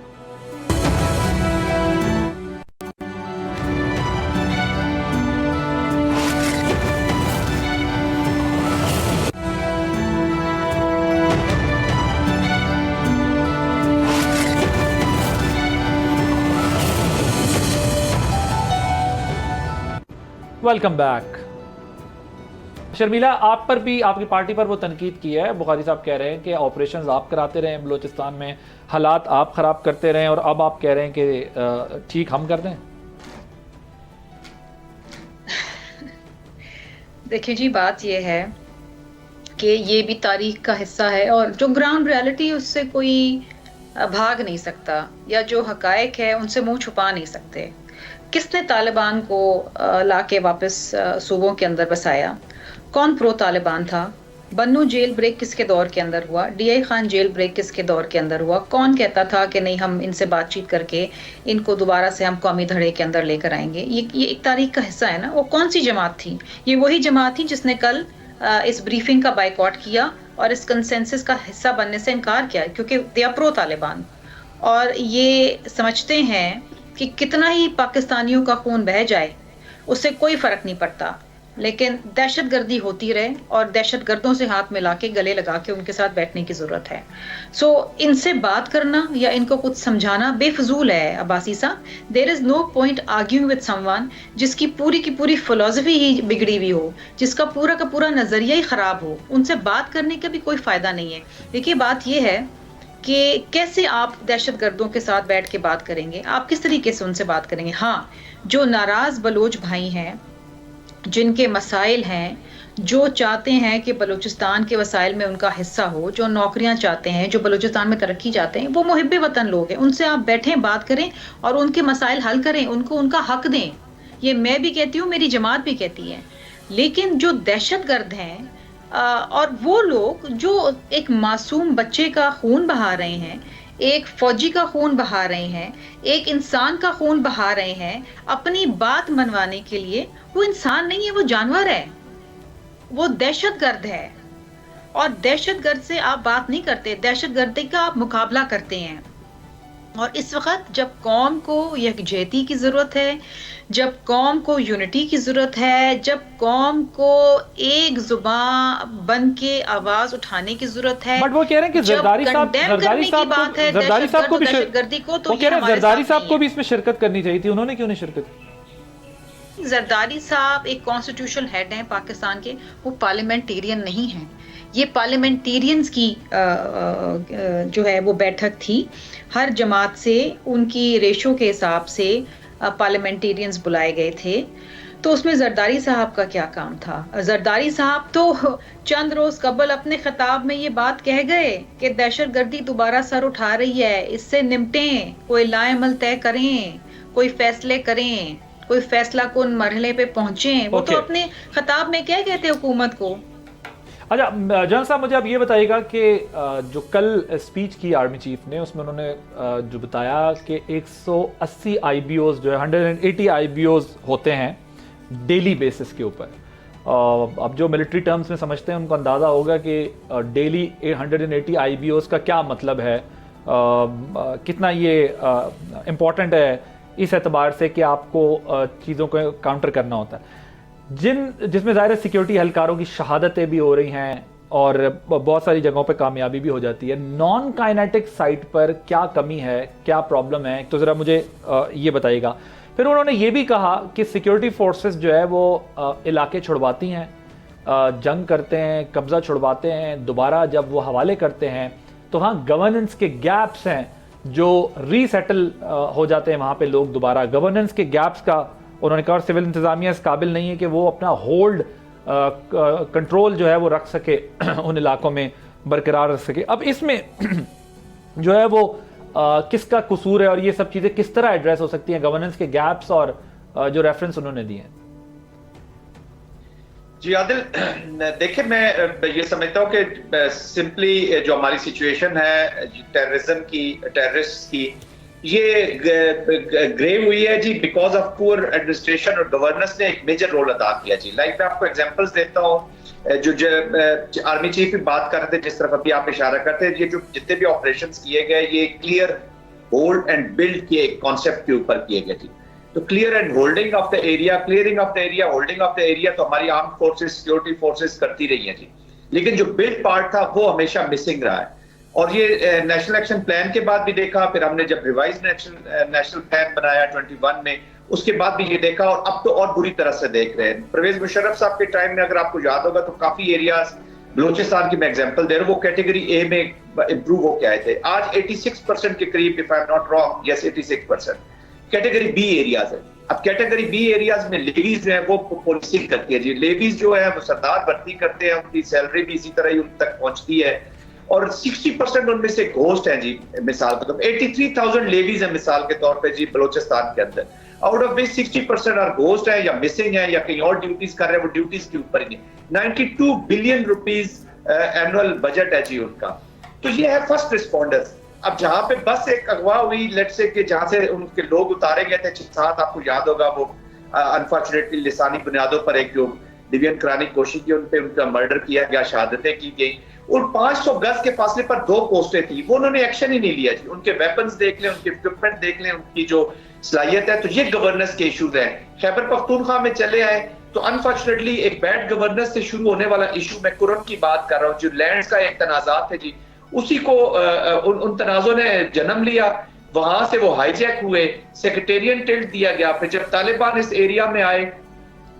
Welcome back. शर्मिला, आप पर भी, आपकी पार्टी पर वो तनकीद की है, बुखारी साहब कह रहे हैं कि ऑपरेशंस आप कराते रहे बलूचिस्तान में, हालात आप खराब करते रहे, और अब आप कह रहे हैं कि ठीक हम कर दें। देखिए जी, बात ये है कि ये भी तारीख का हिस्सा है और जो ग्राउंड रियलिटी है उससे कोई भाग नहीं सकता, या जो हकायक है उनसे मुंह छुपा नहीं सकते। किसने तालिबान को लाके वापस सूबों के अंदर बसाया? कौन प्रो तालिबान था? बन्नू जेल ब्रेक किसके दौर के अंदर हुआ? DI खान जेल ब्रेक किसके दौर के अंदर हुआ? कौन कहता था कि नहीं हम इनसे बातचीत करके इनको दोबारा से हम कौमी धड़े के अंदर लेकर आएंगे? ये एक तारीख का हिस्सा है ना। वो कौन सी जमात थी? ये वही जमात थी जिसने कल इस ब्रीफिंग का बाइकआउट किया और इस कंसेंसस का हिस्सा बनने से इनकार किया, क्योंकि दे आर प्रो तालिबान और ये समझते हैं कि कितना ही पाकिस्तानियों का खून बह जाए उससे कोई फर्क नहीं पड़ता, लेकिन दहशतगर्दी होती रहे और दहशतगर्दों से हाथ मिला के गले लगा के उनके साथ बैठने की जरूरत है। सो इनसे बात करना या इनको कुछ समझाना बेफजूल है अब्बासी साहब। There is no point arguing with someone जिसकी पूरी की पूरी फिलॉसफी ही बिगड़ी हुई हो, जिसका पूरा का पूरा नजरिया ही खराब हो। उनसे बात करने का भी कोई फायदा नहीं है। देखिए, बात यह है कि कैसे आप दहशतगर्दों के साथ बैठ के बात करेंगे, आप किस तरीके से उनसे बात करेंगे। हाँ, जो नाराज बलोच भाई हैं, जिनके मसाइल हैं, जो चाहते हैं कि बलूचिस्तान के वसाइल में उनका हिस्सा हो, जो नौकरियां चाहते हैं, जो बलूचिस्तान में तरक्की चाहते हैं, वो मुहिब्बे वतन लोग हैं। उनसे आप बैठें, बात करें और उनके मसाइल हल करें, उनको उनका हक दें। ये मैं भी कहती हूँ, मेरी जमात भी कहती है। लेकिन जो दहशतगर्द हैं और वो लोग जो एक मासूम बच्चे का खून बहा रहे हैं, एक फौजी का खून बहा रहे हैं, एक इंसान का खून बहा रहे हैं अपनी बात मनवाने के लिए, वो इंसान नहीं है, वो जानवर है, वो दहशतगर्द है। और दहशतगर्द से आप बात नहीं करते, दहशतगर्दी का आप मुकाबला करते हैं। और इस वक्त जब कौम को यकजहती की जरूरत है, जब कौम को यूनिटी की जरूरत है, जब कौम को एक जुबान बन के आवाज उठाने की जरूरत है, बट वो कह रहे हैं कि जरदारी साहब को भी इसमें शिरकत करनी चाहिए थी, उन्होंने क्यों नहीं शिरकत की? जरदारी साहब एक कॉन्स्टिट्यूशनल हेड हैं पाकिस्तान के, वो पार्लियामेंटेरियन नहीं हैं। ये पार्लियामेंटेरियंस की जो है वो बैठक थी, हर जमात से उनकी रेशो के हिसाब से पार्लियामेंटेरियंस बुलाए गए थे। तो उसमें जरदारी साहब का क्या काम था? जरदारी साहब तो चंद रोज कबल अपने खिताब में ये बात कह गए कि दहशतगर्दी दोबारा सर उठा रही है, इससे निपटें, कोई लाएमल तय करें, कोई फैसले करें, कोई फैसला कुन मरहले पे पहुंचे। वो तो अपने खिताब में क्या कहते हैं हुकूमत को। अच्छा जनरल साहब, मुझे आप ये बताइएगा कि जो कल स्पीच की आर्मी चीफ ने, उसमें उन्होंने जो बताया कि 180 IBOs जो है 180 IBOs होते हैं डेली बेसिस के ऊपर। अब जो मिलिट्री टर्म्स में समझते हैं उनको अंदाज़ा होगा कि डेली 180 IBOs का क्या मतलब है, कितना ये इम्पॉर्टेंट है इस एतबार से कि आपको चीज़ों को काउंटर करना होता है, जिसमें ज़ाहिर सिक्योरिटी एहलकारों की शहादतें भी हो रही हैं, और बहुत सारी जगहों पे कामयाबी भी हो जाती है। नॉन काइनेटिक साइट पर क्या कमी है, क्या प्रॉब्लम है, तो ज़रा मुझे ये बताइएगा। फिर उन्होंने ये भी कहा कि सिक्योरिटी फोर्सेस जो है वो इलाके छुड़वाती हैं, जंग करते हैं, कब्ज़ा छुड़वाते हैं, दोबारा जब वो हवाले करते हैं तो वहाँ गवर्नेंस के गैप्स हैं जो रीसेटल हो जाते हैं वहाँ पे लोग दोबारा। गवर्नेंस के गैप्स का उन्होंने कहा सिविल इंतज़ामिया इस काबिल नहीं है कि वो अपना होल्ड कंट्रोल जो है वो रख सके उन इलाकों में बरकरार रख सके। अब इसमें जो है वो किसका कसूर है और ये सब चीज़ें किस तरह एड्रेस हो सकती हैं, गवर्नेंस के गैप्स और जो रेफरेंस उन्होंने दिए हैं। जी आदिल, देखिए मैं ये समझता हूँ कि सिंपली जो हमारी सिचुएशन है टेररिज्म की, टेररिस्ट की, ये ग्रेव हुई है जी बिकॉज ऑफ पुअर एडमिनिस्ट्रेशन और गवर्नेंस ने एक मेजर रोल अदा किया जी। लाइक मैं आपको एग्जांपल्स देता हूँ, जो आर्मी चीफ की बात करते जिस तरफ अभी आप इशारा करते हैं, ये जो जितने भी ऑपरेशंस किए गए ये क्लियर होल्ड एंड बिल्ड के कॉन्सेप्ट के ऊपर किए गए थे। तो clear and holding of the area, clearing of the area, holding of the area तो हमारी आर्म फोर्सेस, सिक्योरिटी फोर्सेस करती रही है जी, लेकिन जो बिल्ड पार्ट था वो हमेशा मिसिंग रहा है। और ये नेशनल एक्शन प्लान के बाद भी देखा, फिर हमने जब रिवाइज नेशनल प्लान बनाया 21 में, उसके बाद भी ये देखा, और अब तो और बुरी तरह से देख रहे हैं। परवेज मुशर्रफ साहब के टाइम में अगर आपको याद होगा तो काफी एरियाज, बलोचिस्तान की मैं एग्जांपल दे रहा हूँ, वो कैटेगरी ए में इंप्रूव होके आए थे। आज 86% के करीब, if I am not wrong, yes 86% category B areas है। अब कैटेगरी बी एरियाज में लेवीज जो है वो पॉलिसिंग करती है जी। लेवीज जो है वो सरदार भर्ती करते हैं, उनकी सैलरी भी इसी तरह ही उन तक पहुंचती है, और 60% उनमें से घोस्ट हैं जी। मिसाल के तौर पर 83,000 लेवीज है मिसाल के तौर पे जी बलोचिस्तान के अंदर, out of which 60% are ghost है या मिसिंग है या कहीं और ड्यूटीज कर रहे हैं, वो ड्यूटीज के ऊपर ही नहीं। 92 बिलियन रुपीज एनुअल बजट है जी उनका। तो ये है फर्स्ट रिस्पॉन्डर्स। अब जहां पे बस एक अगवा हुई, लेट्स से कि जहां से उनके लोग उतारे गए थे 6-7, आपको याद होगा, वो अनफॉर्चुनेटली लिसानी बुनियादों पर एक जो डिवीजन कराने की कोशिश की, उनपे उनका मर्डर किया गया, शहादतें की गई, और 500 गज के फासले पर 2 पोस्टें थी, वो उन्होंने एक्शन ही नहीं लिया जी। उनके वेपन्स देख लें, उनके इक्विपमेंट देख लें, उनकी जो सलाहियत है, तो ये गवर्नेंस के इशूज हैं। खैबर पख्तूनख्वा में चले आए तो अनफॉर्चुनेटली एक बैड गवर्नेंस से शुरू होने वाला इशू, मैं कुरन की बात कर रहा हूँ, जो लैंड का एक तनाजात है जी, उसी को उन तनाजों ने जन्म लिया, वहां से वो हाईजैक हुए, सेक्रेटेरियन टिल्ट दिया गया। फिर जब तालिबान इस एरिया में आए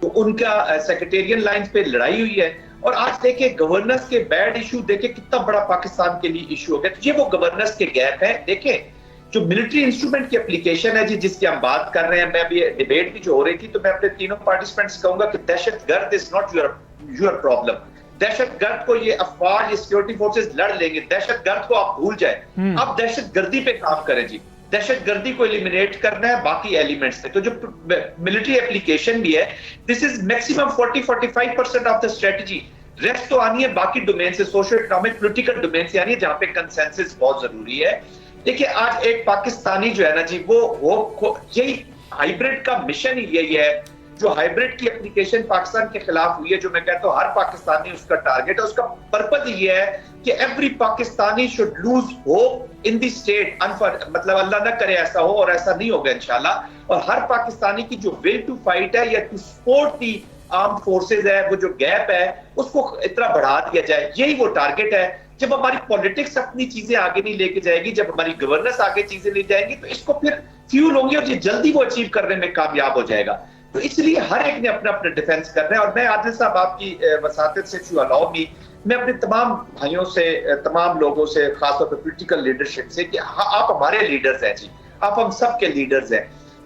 तो उनका सेक्रेटेरियन लाइंस पे लड़ाई हुई है, और आज देखिए गवर्नेंस के बैड इशू देखिए कितना बड़ा पाकिस्तान के लिए इशू हो गया। तो ये वो गवर्नेंस के गैप है। देखिए जो मिलिट्री इंस्ट्रूमेंट की एप्लीकेशन है जी, जिसकी हम बात कर रहे हैं, मैं अभी डिबेट भी जो हो रही थी, तो मैं अपने तीनों पार्टिसिपेंट्स कहूंगा कि दहशतगर्द इज नॉट योर प्रॉब्लम। दहशतगर्द को ये अफवाज, सिक्योरिटी फोर्सेस लड़ लेंगे, दहशतगर्द को आप भूल जाए। अब दहशतगर्दी पे काम करें जी, दहशतगर्दी को एलिमिनेट करना है बाकी एलिमेंट्स से। तो जो मिलिट्री एप्लीकेशन भी है, this is maximum 40-45% of the strategy. Rest तो आनी है बाकी डोमेन से, सोशो इकोनॉमिक पॉलिटिकल डोमेन से आनी है, जहां पे कंसेंसस बहुत जरूरी है। देखिए आज एक पाकिस्तानी जो है ना जी, वो यही हाइब्रिड का मिशन ही यही है। जो हाइब्रिड की एप्लीकेशन पाकिस्तान के खिलाफ हुई है, जो मैं कहता हूं हर पाकिस्तानी उसका टारगेट है, उसका पर्पज ये है कि every Pakistani should lose hope in the state. मतलब अल्लाह ना करे ऐसा हो, और ऐसा नहीं होगा इंशाल्लाह। और हर पाकिस्तानी की जो विल टू फाइट है या to support the arm forces है, वो जो गैप है उसको इतना बढ़ा दिया जाए, यही वो टारगेट है। जब हमारी पॉलिटिक्स अपनी चीजें आगे नहीं लेके जाएगी, जब हमारी गवर्नेंस आगे चीजें ले जाएंगी, तो इसको फिर फ्यूल होंगी और ये जल्दी वो अचीव करने में कामयाब हो जाएगा। तो इसलिए हर एक ने अपना अपना डिफेंस करना है। और मैं आदिल साहब आपकी वसातत से इफ यू अलाउ मी, मैं अपने तमाम भाइयों से, तमाम लोगों से, खासतौर पर पॉलिटिकल लीडरशिप से, कि आप हमारे लीडर्स हैं जी, आप हम सब के लीडर्स हैं।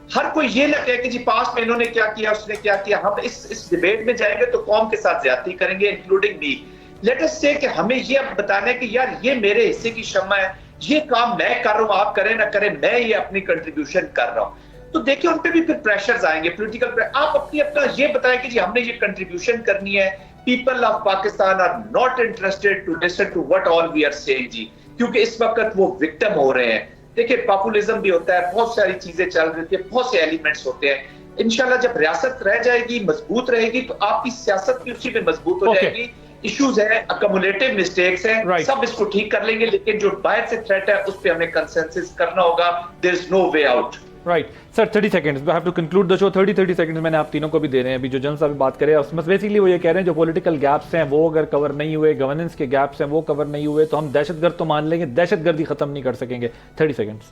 हर कोई ये ना कहे कि जी पास्ट में इन्होंने क्या किया, उसने क्या किया। हम इस डिबेट में जाएंगे तो कौम के साथ ज्यादती करेंगे, इंक्लूडिंग मी। लेट अस से कि हमें ये बताना है कि यार ये मेरे हिस्से की शम्मा है, ये काम मैं कर रहा हूं, आप करें ना करें, मैं ये अपनी कंट्रीब्यूशन कर रहा हूं। तो देखिए उन पे भी फिर प्रेशर्स आएंगे, पॉलिटिकल प्रेशर। आप अपना ये बताएं कि जी हमने ये कंट्रीब्यूशन करनी है। People of Pakistan are not interested to listen to what all we are saying जी, क्योंकि इस वक्त वो विक्टिम हो रहे हैं। देखिए पॉपुलिज्म भी होता है, बहुत सारी चीजें चल रही है, बहुत से एलिमेंट्स होते हैं। इंशाल्लाह जब रियासत रह जाएगी, मजबूत रहेगी, तो आपकी सियासत भी उसी में मजबूत हो जाएगी। इश्यूज है, अकमुलेटिव मिस्टेक्स हैं, सब इसको ठीक कर लेंगे, लेकिन जो बाहर से थ्रेट है उस पर हमें कंसेंसस करना होगा। There is no way out. Right sir, 30 seconds, I have to conclude the show. 30 seconds मैंने आप तीनों को भी दे रहे हैं। अभी जो जनरल साहब बात करें, उसमें बेसिकली वो ये कह रहे हैं जो पॉलिटिकल गैप्स हैं वो अगर कवर नहीं हुए, गवर्नेंस के गैप्स हैं वो कवर नहीं हुए, तो हम दहशतगर्द तो मान लेंगे, दहशतगर्दी खत्म नहीं कर सकेंगे। 30 सेकंड्स।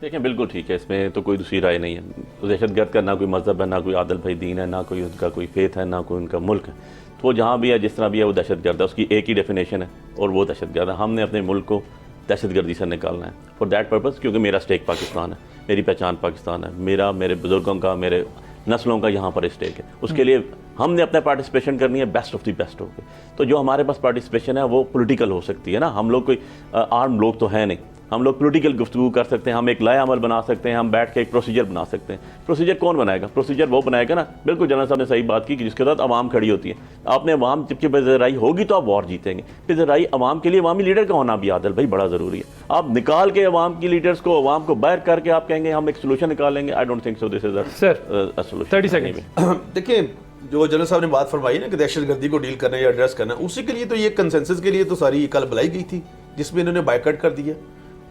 देखें, बिल्कुल ठीक है, इसमें तो कोई दूसरी राय नहीं है। दहशतगर्द का ना कोई मजहब है, ना कोई आदिल भाई दीन है, ना कोई उनका कोई फेथ है, ना कोई उनका मुल्क है। तो वो जहाँ भी है, जिस तरह भी है, वो दहशतगर्द है। उसकी एक ही डेफिनेशन है और वो दहशतगर्द है। हमने अपने मुल्क को दहशतगर्दी से निकालना है फॉर दैट पर्पज़, क्योंकि मेरा स्टेक पाकिस्तान है, मेरी पहचान पाकिस्तान है, मेरे बुजुर्गों का, मेरे नस्लों का यहाँ पर स्टेक है। उसके लिए हमने अपना पार्टिसिपेशन करनी है, बेस्ट ऑफ द बेस्ट होकर। तो जो हमारे पास पार्टिसिपेशन है वो पॉलिटिकल हो सकती है ना, हम लोग कोई आर्म लोग तो है नहीं, हम लोग पॉलिटिकल गुफ्तगू कर सकते हैं, हम एक लाया अमल बना सकते हैं, हम बैठ के एक प्रोसीजर बना सकते हैं। प्रोसीजर कौन बनाएगा? प्रोसीजर वो बनाएगा ना, बिल्कुल जनरल साहब ने सही बात की कि जिसके साथ अवाम खड़ी होती है। आपने अवाम जबकि बेज़राई होगी तो आप वॉर जीतेंगे। बेज़राई अवाम के लिए अवामी लीडर का होना भी आदिल भाई बड़ा ज़रूरी है। आप निकाल के अवाम की लीडर्स को, अवाम को बाहर करके आप कहेंगे हम एक सोल्यूशन निकालेंगे, I don't think so this is a solution. 30 second. देखिए, जो जनरल साहब ने बात फरमाई ना कि दहशतगर्दी को डील करना या एड्रेस करना, उसी के लिए तो ये कंसेंसस के लिए तो सारी कल बुलाई गई थी, जिसमें इन्होंने बायकॉट कर दिया।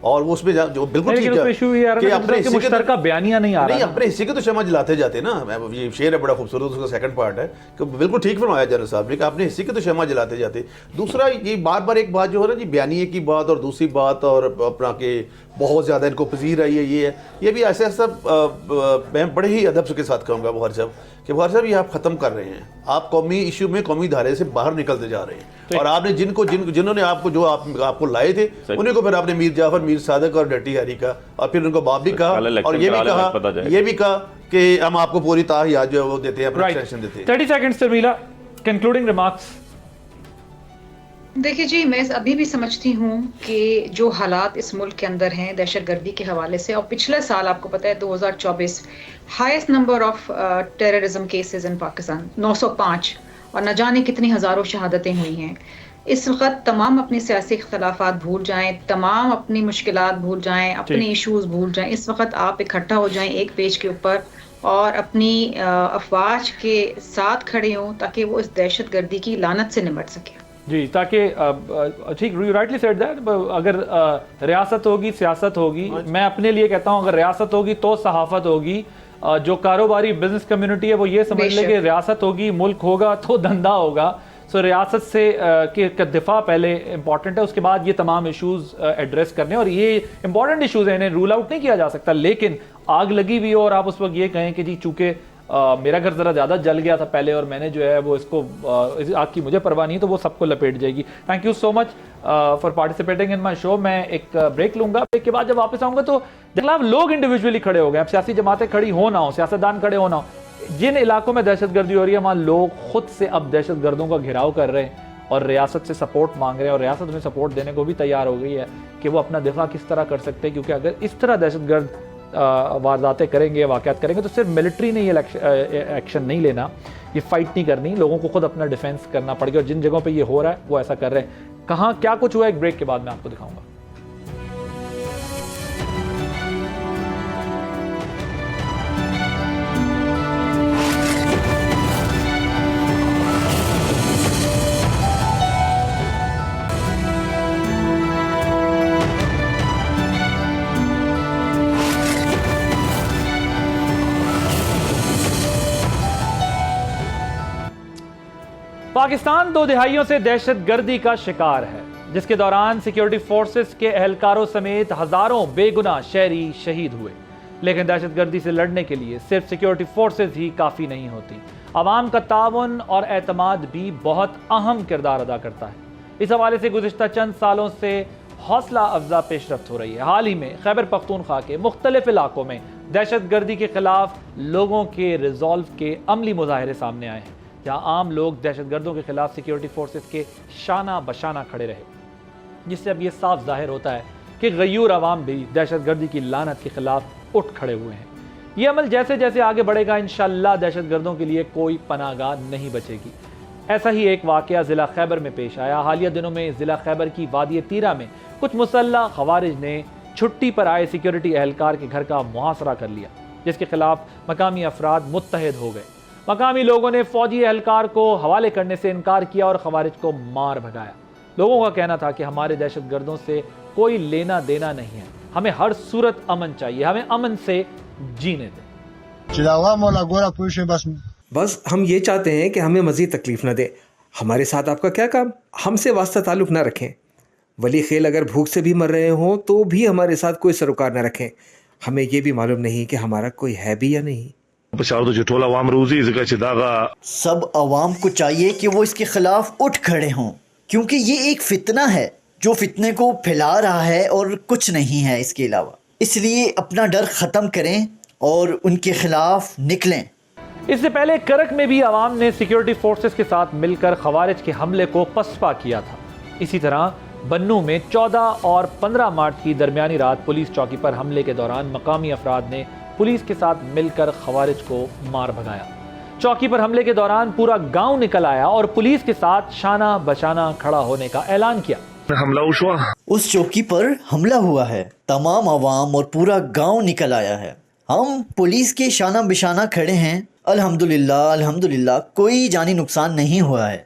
और वो उसमें जो बिल्कुल ठीक है कि अपने मुश्तरका बयानिया नहीं आ रहा, नहीं अपने हिस्से के तो शमा जलाते जाते ना। ये शेर है बड़ा खूबसूरत, उसका सेकंड पार्ट है कि बिल्कुल ठीक फरमाया जनरल साहब ने कि अपने हिस्से के तो शमा जलाते जाते। दूसरा, ये बार बार एक बात जो है ना जी, बयानिए की बात और दूसरी बात और अपना के बहुत ज़्यादा इनको पसीर आई है, ये भी ऐसे ऐसा मैं बड़े ही अदब के साथ कहूँगा बुखारी साहब कि बुखारी साहब ये आप ख़त्म कर रहे हैं, आप कौमी इशू में कौमी धारे से बाहर निकलते जा रहे हैं। और आपने जिन्होंने आपको जो आपको लाए थे उन्हीं को फिर आपने मीर जाफर, मीर सादक और डटी हैरी का, और फिर उनको बाप भी कहा और ये भी कहा कि हम आपको पूरी ताहियात जो है वो देते हैं, प्रोटेक्शन देते हैं। 30 सेकंड्स शर्मिला, कंक्लूडिंग रिमार्क्स। देखिए जी, मैं अभी भी समझती हूँ कि जो हालात इस मुल्क के अंदर हैं दहशतगर्दी के हवाले से, और पिछले साल आपको पता है 2024 highest number of terrorism cases in Pakistan 905, और न जाने कितनी हज़ारों शहादतें हुई हैं। इस वक्त तमाम अपने सियासी इख्तलाफात भूल जाएं, तमाम अपनी मुश्किलात भूल जाएं, अपने इश्यूज भूल जाएं। इस वक्त आप इकट्ठा हो जाएं एक पेज के ऊपर और अपनी अफवाज के साथ खड़े हों ताकि वो इस दहशतगर्दी की लानत से निपट सके जी, ताकि ठीक, यू राइटली सेड दैट। अगर रियासत होगी, सियासत होगी, मैं अपने लिए कहता हूँ अगर रियासत होगी तो सहाफत होगी, जो कारोबारी बिजनेस कम्युनिटी है वो ये समझ ले कि रियासत होगी, मुल्क होगा तो धंधा होगा। सो रियासत से के दिफा पहले इंपॉर्टेंट है, उसके बाद ये तमाम इश्यूज एड्रेस करने, और ये इंपॉर्टेंट इश्यूज हैं, इन्हें रूल आउट नहीं किया जा सकता। लेकिन आग लगी हुई हो और आप उस वक्त ये कहें कि जी चूंकि मेरा घर ज़रा ज़्यादा जल गया था पहले और मैंने जो है वो इसको इस आग की मुझे परवाह नहीं, तो वो सबको लपेट जाएगी। Thank you so much for participating in my show. मैं एक ब्रेक लूंगा, ब्रेक के बाद जब वापस आऊंगा तो खिलाफ लोग इंडिविजुअली खड़े हो गए, अब सियासी जमातें खड़ी हो ना हो, सियासतदान खड़े हो ना हो, जिन इलाकों में दहशतगर्दी हो रही है वहाँ लोग खुद से अब दहशतगर्दों का घेराव कर रहे हैं और रियासत से सपोर्ट मांग रहे हैं, और रियासत में सपोर्ट देने को भी तैयार हो गई है कि वो अपना दिफा किस तरह कर सकते हैं। क्योंकि अगर इस तरह दहशतगर्द वारदातें करेंगे, वाक़यात करेंगे, तो सिर्फ मिलिट्री ने ये एक्शन नहीं लेना, ये फाइट नहीं करनी, लोगों को खुद अपना डिफेंस करना पड़ेगा। और जिन जगहों पे ये हो रहा है वो ऐसा कर रहे हैं। कहाँ क्या कुछ हुआ, एक ब्रेक के बाद मैं आपको दिखाऊंगा। पाकिस्तान 2 दहाइयों से दहशतगर्दी का शिकार है, जिसके दौरान सिक्योरिटी फोर्सेस के एहलकारों समेत हजारों बेगुनाह शहरी शहीद हुए। लेकिन दहशतगर्दी से लड़ने के लिए सिर्फ सिक्योरिटी फोर्सेस ही काफ़ी नहीं होती, आवाम का ताउन और एतमाद भी बहुत अहम किरदार अदा करता है। इस हवाले से गुज़िश्ता चंद सालों से हौसला अफजा पेशरफ्त हो रही है। हाल ही में खैबर पख्तूनख्वा के मुख्तलिफ इलाकों में दहशतगर्दी के खिलाफ लोगों के रिजॉल्व के अमली मुजाहरे सामने आए हैं, जहाँ आम लोग दहशतगर्दों के खिलाफ सिक्योरिटी फोर्सेस के शाना बशाना खड़े रहे, जिससे अब ये साफ जाहिर होता है कि गयूर अवाम भी दहशतगर्दी की लानत के खिलाफ उठ खड़े हुए हैं। ये अमल जैसे जैसे आगे बढ़ेगा इंशाअल्लाह दहशतगर्दों के लिए कोई पनाहगाह नहीं बचेगी। ऐसा ही एक वाकया ज़िला खैबर में पेश आया। हालिया दिनों में ज़िला खैबर की वादी तीरा में कुछ मुसल्लह खवारिज ने छुट्टी पर आए सिक्योरिटी एहलकार के घर का मुहासरा कर लिया, जिसके खिलाफ मकामी अफराद मुत्तहिद हो गए। मकामी लोगों ने फौजी एहलकार को हवाले करने से इनकार किया और खवारिज को मार भगाया। लोगों का कहना था कि हमारे दहशतगर्दों से कोई लेना देना नहीं है, हमें हर सूरत अमन चाहिए, हमें अमन से जीने दें। बस हम ये चाहते हैं कि हमें मज़ीद तकलीफ न दे। हमारे साथ आपका क्या काम, हमसे वास्ता ताल्लुक़ ना रखें। वली खेल अगर भूख से भी मर रहे हों तो भी हमारे साथ कोई सरोकार न रखें। हमें ये भी मालूम नहीं कि हमारा कोई है भी या नहीं। सब अवाम को चाहिए कि वो इसके खिलाफ उठ खड़े हों, क्योंकि ये एक फितना है जो फितने को फैला रहा है और कुछ नहीं है इसके अलावा। इसलिए अपना डर ख़त्म करें और उनके खिलाफ निकलें। इससे पहले करक में भी आवाम ने सिक्योरिटी फोर्सेस के साथ मिलकर खवारिज के हमले को पसपा किया था। इसी तरह बन्नू में 14 और 15 मार्च की दरमियानी रात पुलिस चौकी पर हमले के दौरान मकामी अफराद ने पुलिस के साथ मिलकर खवारिज को मार भगाया। चौकी पर हमले के दौरान पूरा गांव निकल आया और पुलिस के साथ शाना बशाना खड़ा होने का ऐलान किया। उस चौकी पर हमला हुआ है, तमाम अवाम और पूरा गांव निकल आया है। हम पुलिस के शाना बिशाना खड़े हैं। अल्हम्दुलिल्लाह अल्हम्दुलिल्लाह कोई जानी नुकसान नहीं हुआ है।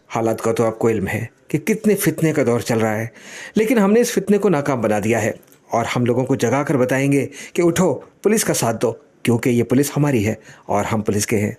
हालात का तो आपको इल्म है कि कितने फितने का दौर चल रहा है, लेकिन हमने इस फितने को नाकाम बना दिया है और हम लोगों को जगा कर बताएंगे कि उठो, पुलिस का साथ दो, क्योंकि ये पुलिस हमारी है और हम पुलिस के हैं।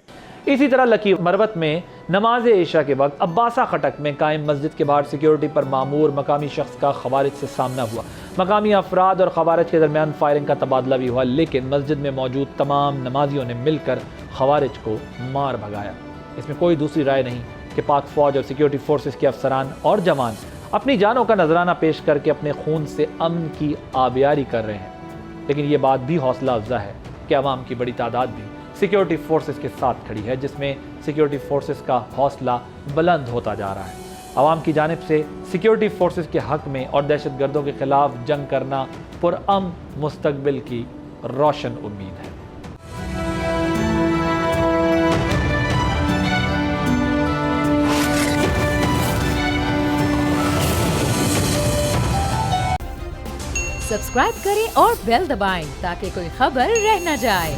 इसी तरह लकीर मरवत में नमाज इशा के वक्त अब्बासा खटक में कायम मस्जिद के बाहर सिक्योरिटी पर मामूर मकामी शख्स का खवारिज से सामना हुआ। मकामी अफराद और खवारिज के दरमियान फायरिंग का तबादला भी हुआ, लेकिन मस्जिद में मौजूद तमाम नमाजियों ने मिलकर खवारिज को मार भगाया। इसमें कोई दूसरी राय नहीं कि पाक फौज और सिक्योरिटी फोर्सेस के अफसरान और जवान अपनी जानों का नजराना पेश करके अपने खून से अमन की आबियारी कर रहे हैं। लेकिन ये बात भी हौसला अफजा है कि अवाम की बड़ी तादाद भी सिक्योरिटी फोर्सेस के साथ खड़ी है, जिसमें सिक्योरिटी फोर्सेस का हौसला बुलंद होता जा रहा है। अवाम की जानिब से सिक्योरिटी फोर्सेस के हक में और दहशतगर्दों के खिलाफ जंग करना पुरअमन मुस्तकबिल की रोशन उम्मीद है। सब्सक्राइब करें और बेल दबाएं ताकि कोई खबर रह न जाए।